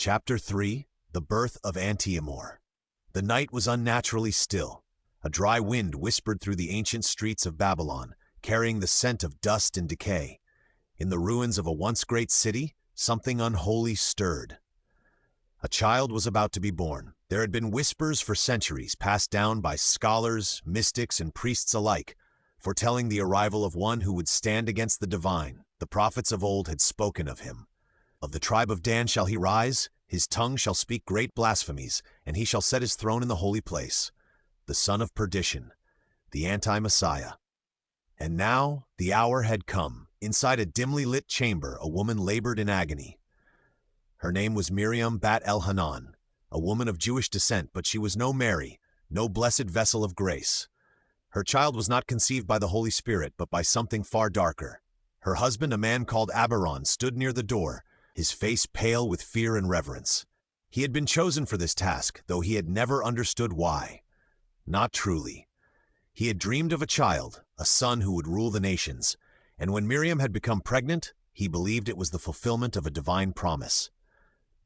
Chapter 3: The Birth of Anti-Amor. The night was unnaturally still. A dry wind whispered through the ancient streets of Babylon, carrying the scent of dust and decay. In the ruins of a once great city, something unholy stirred. A child was about to be born. There had been whispers for centuries, passed down by scholars, mystics, and priests alike, foretelling the arrival of one who would stand against the divine. The prophets of old had spoken of him. Of the tribe of Dan shall he rise, his tongue shall speak great blasphemies, and he shall set his throne in the holy place. The son of perdition, the anti-Messiah. And now the hour had come. Inside a dimly lit chamber, a woman labored in agony. Her name was Miriam Bat El-Hanan, a woman of Jewish descent, but she was no Mary, no blessed vessel of grace. Her child was not conceived by the Holy Spirit, but by something far darker. Her husband, a man called Abiron, stood near the door, his face pale with fear and reverence. He had been chosen for this task, though he had never understood why. Not truly. He had dreamed of a child, a son who would rule the nations, and when Miriam had become pregnant, he believed it was the fulfillment of a divine promise.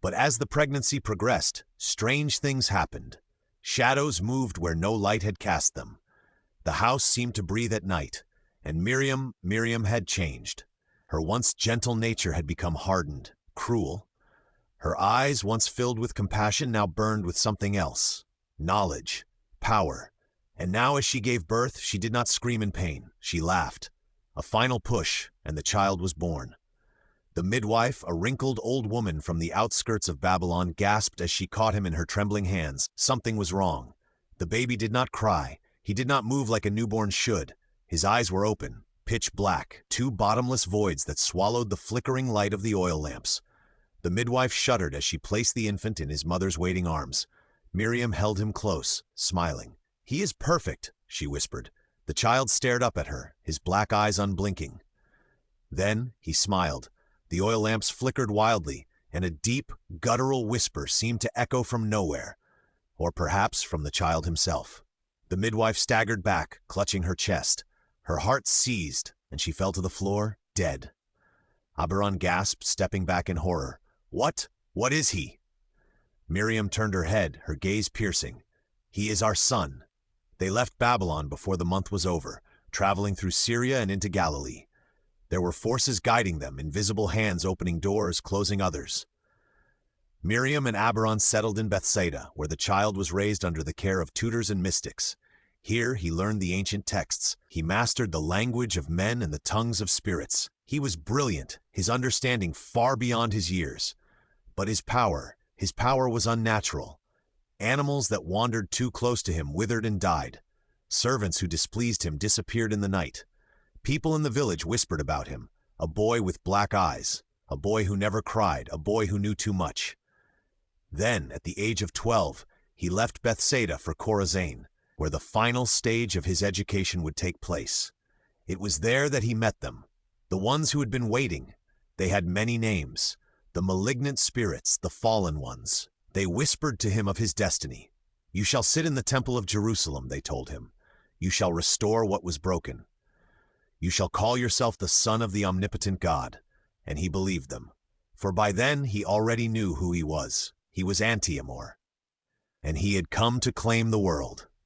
But as the pregnancy progressed, strange things happened. Shadows moved where no light had cast them. The house seemed to breathe at night, and Miriam had changed. Her once gentle nature had become hardened, cruel. Her eyes, once filled with compassion, now burned with something else: knowledge, power. And now as she gave birth, she did not scream in pain. She laughed. A final push, and the child was born. The midwife, a wrinkled old woman from the outskirts of Babylon, gasped as she caught him in her trembling hands. Something was wrong. The baby did not cry. He did not move like a newborn should. His eyes were open, pitch black, two bottomless voids that swallowed the flickering light of the oil lamps. The midwife shuddered as she placed the infant in his mother's waiting arms. Miriam held him close, smiling. "He is perfect," she whispered. The child stared up at her, his black eyes unblinking. Then he smiled. The oil lamps flickered wildly, and a deep, guttural whisper seemed to echo from nowhere, or perhaps from the child himself. The midwife staggered back, clutching her chest. Her heart seized, and she fell to the floor, dead. Abiron gasped, stepping back in horror. What is he?" Miriam turned her head, her gaze piercing. "He is our son." They left Babylon before the month was over, traveling through Syria and into Galilee. There were forces guiding them, invisible hands opening doors, closing others. Miriam and Abiron settled in Bethsaida, where the child was raised under the care of tutors and mystics. Here he learned the ancient texts. He mastered the language of men and the tongues of spirits. He was brilliant, his understanding far beyond his years. But his power was unnatural. Animals that wandered too close to him withered and died. Servants who displeased him disappeared in the night. People in the village whispered about him. A boy with black eyes, a boy who never cried, a boy who knew too much. Then, at the age of 12, he left Bethsaida for Chorazin, where the final stage of his education would take place. It was there that he met them, the ones who had been waiting. They had many names, the malignant spirits, the fallen ones. They whispered to him of his destiny. "You shall sit in the temple of Jerusalem," they told him. "You shall restore what was broken. You shall call yourself the Son of the Omnipotent God." And he believed them, for by then he already knew who he was. He was Anti-Amor, and he had come to claim the world.